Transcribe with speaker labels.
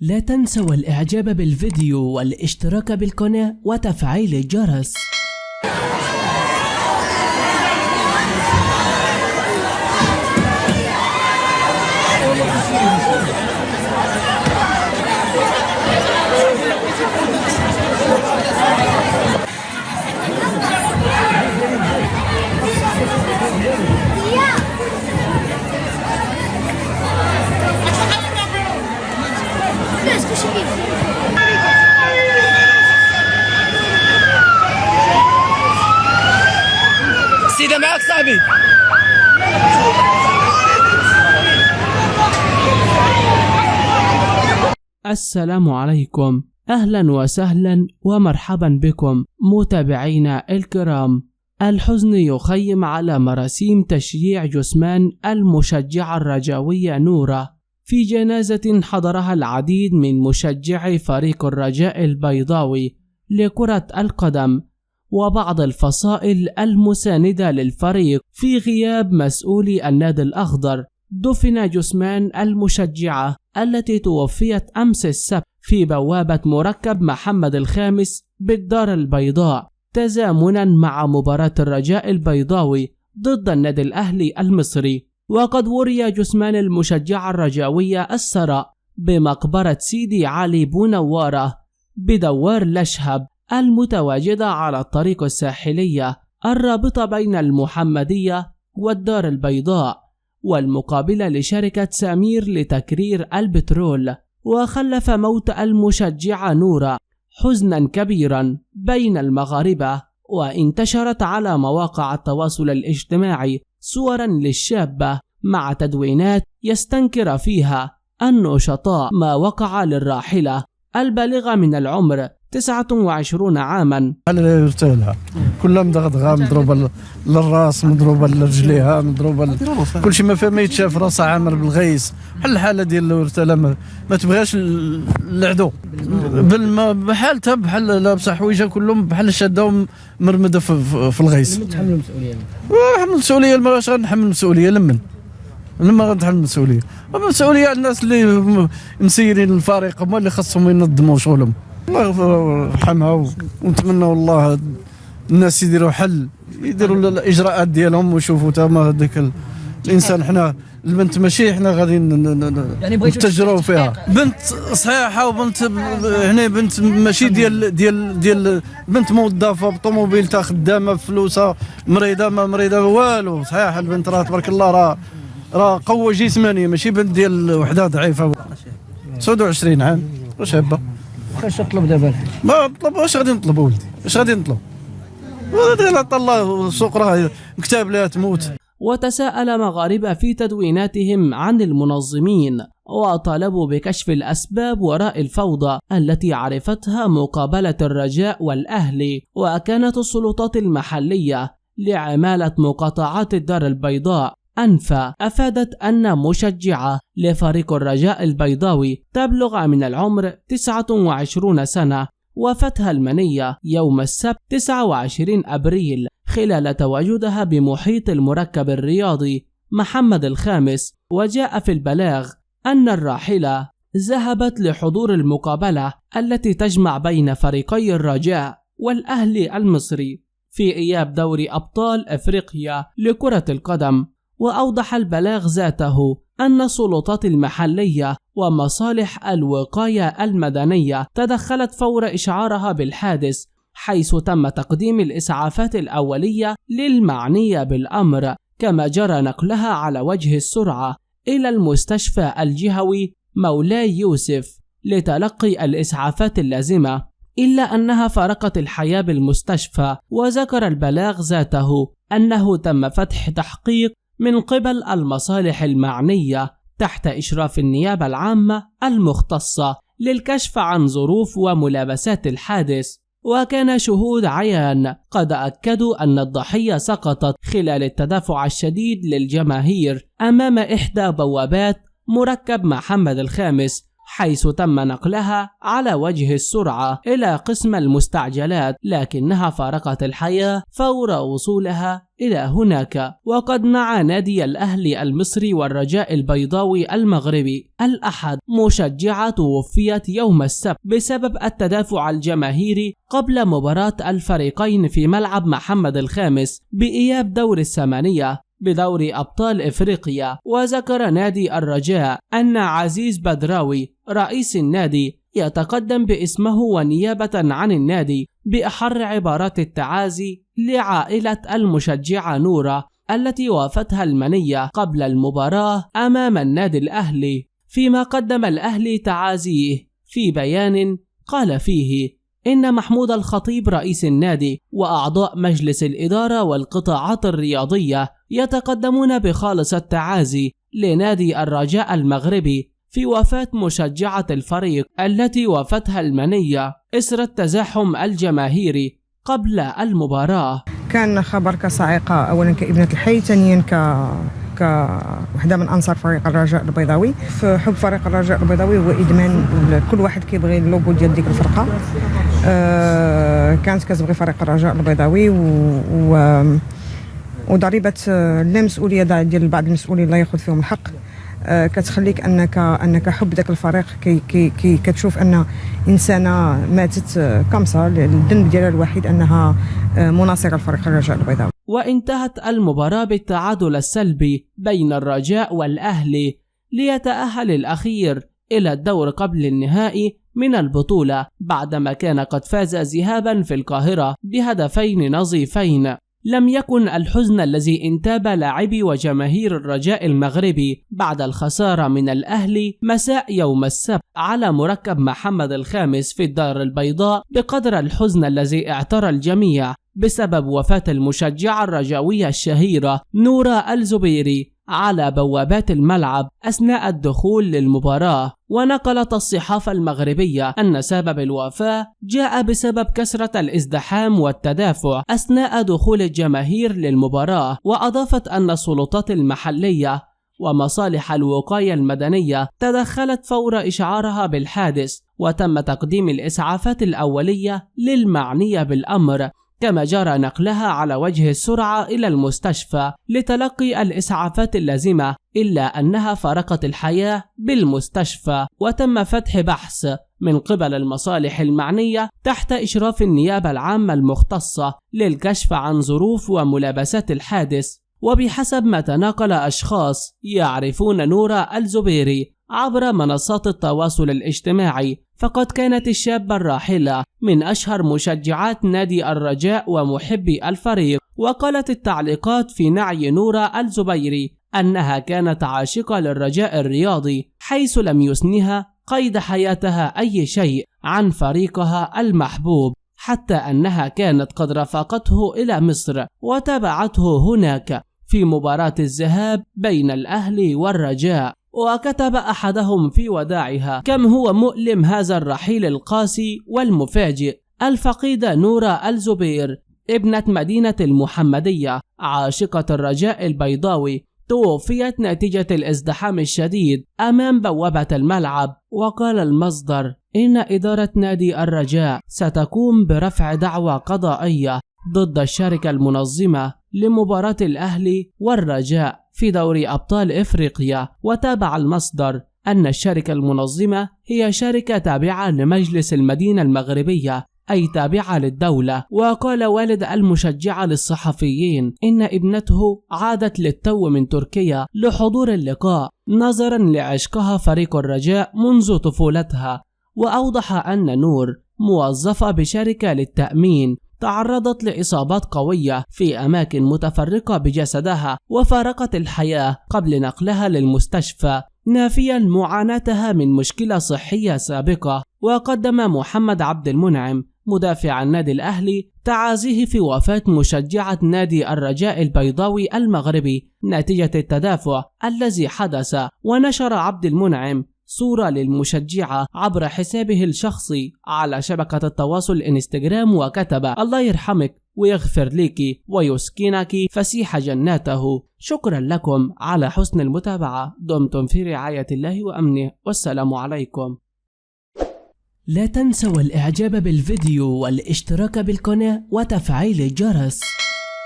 Speaker 1: لا تنسوا الإعجاب بالفيديو والاشتراك بالقناة وتفعيل الجرس.
Speaker 2: سيدة معك صاحبي.
Speaker 1: السلام عليكم، أهلا وسهلا ومرحبا بكم متابعينا الكرام. الحزن يخيم على مراسيم تشييع جثمان المشجعة الرجاوية نورة في جنازة حضرها العديد من مشجعي فريق الرجاء البيضاوي لكرة القدم وبعض الفصائل المساندة للفريق في غياب مسؤولي النادي الأخضر. دفن جثمان المشجعة التي توفيت أمس السبت في بوابة مركب محمد الخامس بالدار البيضاء تزامنا مع مباراة الرجاء البيضاوي ضد النادي الأهلي المصري. وقد وري جثمان المشجعة الرجاوية الثراء بمقبرة سيدي علي بونوارة بدوار لشهب المتواجدة على الطريق الساحلية الرابطة بين المحمدية والدار البيضاء والمقابلة لشركة سمير لتكرير البترول. وخلف موت المشجعة نورة حزنا كبيرا بين المغاربة، وانتشرت على مواقع التواصل الاجتماعي صورا للشابة مع تدوينات يستنكر فيها النشطاء ما وقع للراحلة البالغة من العمر 29 عاما.
Speaker 3: على يرتلها كلها مدغدغه، مضروبه للراس، مضروبه لرجليها، مضروبه كل شيء ما فيها ما يتشاف، راسها عامر بالغيس بحال الحاله ديال الورتله ما تبغاش العدو بحالتها، بحال لابسه حويجه كلهم بحال شاده ومرمده في الغيس.
Speaker 2: نتحملوا المسؤوليه.
Speaker 3: نحمل المسؤوليه، ما غنحمل المسؤوليه لما غنتحمل المسؤوليه. المسؤوليه على الناس اللي مسيرين الفريق، هما اللي خاصهم ينظموا شغلهم. الله يرحمها ونتمنى والله الناس يديروا حل، يديروا الاجراءات ديالهم ويشوفوا تما هذاك الانسان. حنا البنت ماشي حنا غادي يعني نتجروا فيها، بنت صحيحه وبنت هنا بنت ماشي ديال بنت موظفه بطوموبيلتها خدامه بفلوسها، مريضه ما مريضه والو. صحيحه البنت راه تبارك الله راه قوه جسمانيه، ماشي بنت ديال وحده ضعيفه. 29 عام شابه.
Speaker 2: واش تطلب دابا؟
Speaker 3: ما نطلب، واش غادي نطلب ولدي؟ واش غادي نطلب؟ غادي الله السوق راه مكتاب لها تموت.
Speaker 1: وتساءل مغاربة في تدويناتهم عن المنظمين وطالبوا بكشف الأسباب وراء الفوضى التي عرفتها مقابلة الرجاء والأهلي. وكانت السلطات المحلية لعمالة مقاطعات الدار البيضاء أنفا أفادت أن مشجعة لفريق الرجاء البيضاوي تبلغ من العمر 29 سنة وفتها المنية يوم السبت 29 أبريل خلال تواجدها بمحيط المركب الرياضي محمد الخامس. وجاء في البلاغ أن الراحلة ذهبت لحضور المقابلة التي تجمع بين فريقي الرجاء والأهلي المصري في إياب دوري أبطال أفريقيا لكرة القدم. وأوضح البلاغ ذاته أن السلطات المحلية ومصالح الوقاية المدنية تدخلت فور إشعارها بالحادث، حيث تم تقديم الإسعافات الأولية للمعنية بالأمر، كما جرى نقلها على وجه السرعة إلى المستشفى الجهوي مولاي يوسف لتلقي الإسعافات اللازمة، إلا أنها فارقت الحياة بالمستشفى. وذكر البلاغ ذاته أنه تم فتح تحقيق من قبل المصالح المعنية تحت إشراف النيابة العامة المختصة للكشف عن ظروف وملابسات الحادث. وكان شهود عيان قد أكدوا أن الضحية سقطت خلال التدافع الشديد للجماهير أمام إحدى بوابات مركب محمد الخامس، حيث تم نقلها على وجه السرعة إلى قسم المستعجلات، لكنها فارقت الحياة فور وصولها إلى هناك. وقد نعى نادي الأهلي المصري والرجاء البيضاوي المغربي الأحد مشجعة توفيت يوم السبت بسبب التدافع الجماهيري قبل مباراة الفريقين في ملعب محمد الخامس بإياب دور الثمانية بدوري أبطال إفريقيا. وذكر نادي الرجاء أن عزيز بدراوي رئيس النادي يتقدم باسمه ونيابة عن النادي بأحر عبارات التعازي لعائلة المشجعة نورة التي وافتها المنية قبل المباراة أمام النادي الأهلي. فيما قدم الأهلي تعازيه في بيان قال فيه إن محمود الخطيب رئيس النادي وأعضاء مجلس الإدارة والقطاعات الرياضية يتقدمون بخالص التعازي لنادي الرجاء المغربي في وفاة مشجعة الفريق التي وافتها المنية إثر التزاحم الجماهيري قبل المباراة.
Speaker 4: كان خبر كصاعقة، أولا كابنة الحي، ثانيا كوحدة من أنصار فريق الرجاء البيضاوي. في حب فريق الرجاء البيضاوي هو إدمان، كل واحد كيبغي اللوغو ديال ديك الفرقة. كانت كتبغي فريق الرجاء البيضاوي وضريبة اللامسؤولية ديال بعض المسؤولين لا ياخذ فيهم الحق كتخليك انك حب ذاك الفريق كي كتشوف ان انسانه ماتت كمصه، الذنب ديالها الوحيد انها مناصره الفريق الرجاء البيضاوي.
Speaker 1: وانتهت المباراة بالتعادل السلبي بين الرجاء والأهلي ليتأهل الأخير إلى الدور قبل النهائي من البطولة بعدما كان قد فاز ذهابا في القاهرة بهدفين نظيفين. لم يكن الحزن الذي انتاب لاعبي وجماهير الرجاء المغربي بعد الخسارة من الأهلي مساء يوم السبت على مركب محمد الخامس في الدار البيضاء بقدر الحزن الذي اعترى الجميع بسبب وفاة المشجعة الرجاوية الشهيرة نورة الزبيري على بوابات الملعب أثناء الدخول للمباراة. ونقلت الصحافة المغربية أن سبب الوفاة جاء بسبب كثرة الازدحام والتدافع أثناء دخول الجماهير للمباراة. وأضافت أن السلطات المحلية ومصالح الوقاية المدنية تدخلت فور إشعارها بالحادث، وتم تقديم الإسعافات الأولية للمعنية بالأمر، كما جرى نقلها على وجه السرعة إلى المستشفى لتلقي الإسعافات اللازمة، إلا أنها فارقت الحياة بالمستشفى. وتم فتح بحث من قبل المصالح المعنية تحت إشراف النيابة العامة المختصة للكشف عن ظروف وملابسات الحادث. وبحسب ما تناقل أشخاص يعرفون نورة الزبيري عبر منصات التواصل الاجتماعي، فقد كانت الشابة الراحلة من أشهر مشجعات نادي الرجاء ومحبي الفريق. وقالت التعليقات في نعي نورة الزبيري أنها كانت عاشقة للرجاء الرياضي، حيث لم يسنها قيد حياتها أي شيء عن فريقها المحبوب، حتى أنها كانت قد رافقته إلى مصر وتابعته هناك في مباراة الذهاب بين الأهلي والرجاء. وكتب أحدهم في وداعها: كم هو مؤلم هذا الرحيل القاسي والمفاجئ. الفقيدة نورة الزبير ابنة مدينة المحمدية عاشقة الرجاء البيضاوي توفيت نتيجة الازدحام الشديد أمام بوابة الملعب. وقال المصدر إن إدارة نادي الرجاء ستقوم برفع دعوى قضائية ضد الشركة المنظمة لمباراة الأهلي والرجاء في دوري أبطال إفريقيا. وتابع المصدر أن الشركة المنظمة هي شركة تابعة لمجلس المدينة المغربية، أي تابعة للدولة. وقال والد المشجعة للصحفيين إن ابنته عادت للتو من تركيا لحضور اللقاء نظرا لعشقها فريق الرجاء منذ طفولتها. وأوضح أن نور موظفة بشركة للتأمين تعرضت لإصابات قوية في أماكن متفرقة بجسدها وفارقت الحياة قبل نقلها للمستشفى، نافيا معاناتها من مشكلة صحية سابقة. وقدم محمد عبد المنعم مدافع النادي الأهلي تعازيه في وفاة مشجعة نادي الرجاء البيضاوي المغربي نتيجة التدافع الذي حدث. ونشر عبد المنعم صورة للمشجعة عبر حسابه الشخصي على شبكة التواصل الانستجرام وكتب: الله يرحمك ويغفر لك ويسكنك فسيح جناته. شكرا لكم على حسن المتابعة، دمتم في رعاية الله وأمنه، والسلام عليكم. لا تنسوا الإعجاب بالفيديو والاشتراك بالقناة وتفعيل الجرس.